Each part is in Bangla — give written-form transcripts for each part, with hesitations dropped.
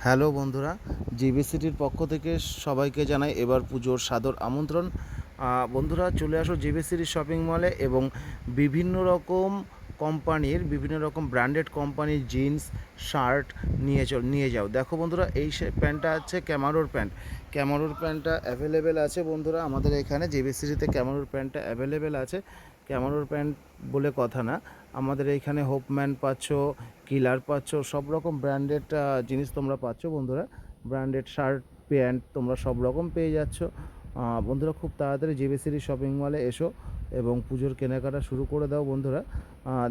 হ্যালো বন্ধুরা, জিবি সিটির পক্ষ থেকে সবাইকে জানাই এবার পুজোর সাদর আমন্ত্রণ। বন্ধুরা চলে আসো জিবি সিটির শপিং মলে এবং বিভিন্ন রকম কোম্পানির বিভিন্ন রকম ব্র্যান্ডেড কোম্পানির জিন্স শার্ট নিয়ে যাও। দেখো বন্ধুরা, এই প্যান্টটা আছে ক্যামারোর প্যান্ট। ক্যামারোর প্যান্টটা অ্যাভেলেবেল আছে বন্ধুরা, আমাদের এখানে জিবি সিটিতে ক্যামারোর প্যান্টটা অ্যাভেলেবেল আছে। ক্যামারোর প্যান্ট বলে কথা না, আমাদের এইখানে হোপম্যান পাচ্ছ, কিলার পাচ্ছ, সব রকম ব্র্যান্ডেড জিনিস তোমরা পাচ্ছ বন্ধুরা। ব্র্যান্ডেড শার্ট প্যান্ট তোমরা সব রকম পেয়ে যাচ্ছ। বন্ধুরা খুব তাড়াতাড়ি জিবি সিটি শপিং মলে এসো এবং পুজোর কেনাকাটা শুরু করে দাও বন্ধুরা।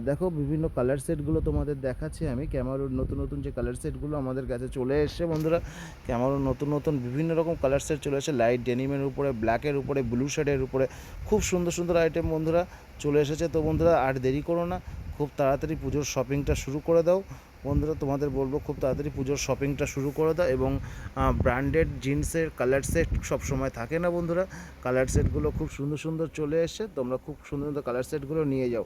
দেখো বিভিন্ন কালার সেটগুলো তোমাদের দেখাচ্ছি আমি। ক্যামারোর নতুন নতুন যে কালার সেটগুলো আমাদের কাছে চলে এসছে বন্ধুরা। ক্যামারোর নতুন নতুন বিভিন্ন রকম কালার সেট চলে এসেছে, লাইট ডেনিমের উপরে, ব্ল্যাকের উপরে, ব্লু শেডের উপরে খুব সুন্দর সুন্দর আইটেম বন্ধুরা চলে এসেছে। তো বন্ধুরা আর দেরি করো না, খুব তাড়াতাড়ি পুজোর শপিংটা শুরু করে দাও বন্ধুরা। তোমাদের বলবো খুব তাড়াতাড়ি পুজোর শপিংটা শুরু করে দাও এবং ব্র্যান্ডেড জিন্সের কালার সেট সব সময় থাকে না বন্ধুরা। কালার সেটগুলো খুব সুন্দর সুন্দর চলে এসছে, তোমরা খুব সুন্দর সুন্দর কালার সেটগুলো নিয়ে যাও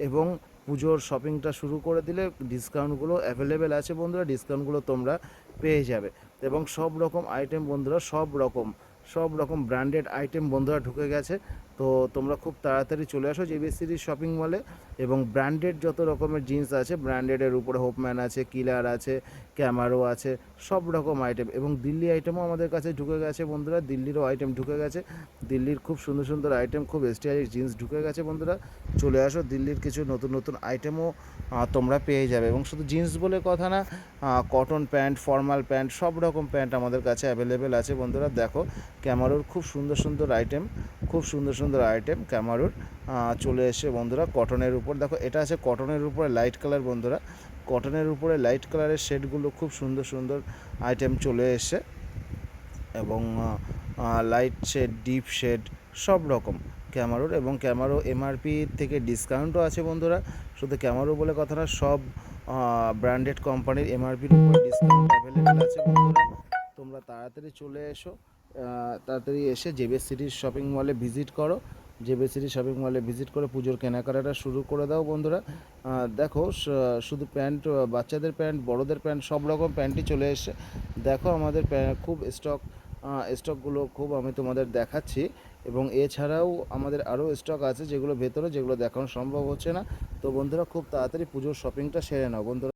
এবং পুজোর শপিংটা শুরু করে দিলে ডিসকাউন্টগুলো অ্যাভেলেবেল আছে বন্ধুরা। ডিসকাউন্টগুলো তোমরা পেয়ে যাবে এবং সব রকম আইটেম বন্ধুরা, সব রকম ব্র্যান্ডেড আইটেম বন্ধুরা ঢুকে গেছে। তো তোমরা খুব তাড়াতাড়ি চলে আসো জিবি সিটির শপিং মলে এবং ব্র্যান্ডেড যত রকমের জিন্স আছে, ব্র্যান্ডেডের উপরে হোপম্যান আছে, কিলার আছে, ক্যামারো আছে, সব রকম আইটেম এবং দিল্লি আইটেমও আমাদের কাছে ঢুকে গেছে বন্ধুরা। দিল্লিরও আইটেম ঢুকে গেছে, দিল্লির খুব সুন্দর সুন্দর আইটেম, খুব স্টাইলিশ জিন্স ঢুকে গেছে বন্ধুরা। চলে আসো, দিল্লির কিছু নতুন নতুন আইটেমও তোমরা পেয়ে যাবে এবং শুধু জিন্স বলে কথা না, কটন প্যান্ট, ফর্মাল প্যান্ট, সব রকম প্যান্ট আমাদের কাছে অ্যাভেলেবেল আছে বন্ধুরা। দেখো ক্যামারোর খুব সুন্দর সুন্দর আইটেম, খুব সুন্দর সুন্দর আইটেম ক্যামারোর চলে এসে বন্ধুরা। কটনের উপর দেখো, এটা আছে কটনের উপরে লাইট কালার বন্ধুরা। কটনের উপরে লাইট কালারের শেডগুলো খুব সুন্দর সুন্দর আইটেম চলে এসে এবং লাইট শেড, ডিপ শেড সব রকম ক্যামারোর এবং ক্যামারো এমআরপি থেকে ডিসকাউন্টও আছে বন্ধুরা। শুধু ক্যামারো বলে কথা না, সব ব্র্যান্ডেড কোম্পানির এমআরপির উপর ডিসকাউন্ট অ্যাভেলেবেল আছে বন্ধুরা। তোমরা তাড়াতাড়ি চলে এসো, তাড়াতাড়ি এসে জেবি সিটির শপিং মলে ভিজিট করো। জেবি সিটির শপিং মলে ভিজিট করে পুজোর কেনাকাটাটা শুরু করে দাও বন্ধুরা। দেখো শুধু প্যান্ট, বাচ্চাদের প্যান্ট, বড়োদের প্যান্ট, সব রকম প্যান্টই চলে এসছে। দেখো আমাদের খুব স্টকগুলো খুব আমি তোমাদের দেখাচ্ছি এবং এছাড়াও আমাদের আরও স্টক আছে যেগুলো ভেতরে, যেগুলো দেখানো সম্ভব হচ্ছে না। তো বন্ধুরা খুব তাড়াতাড়ি পুজোর শপিংটা সেরে নাও বন্ধুরা।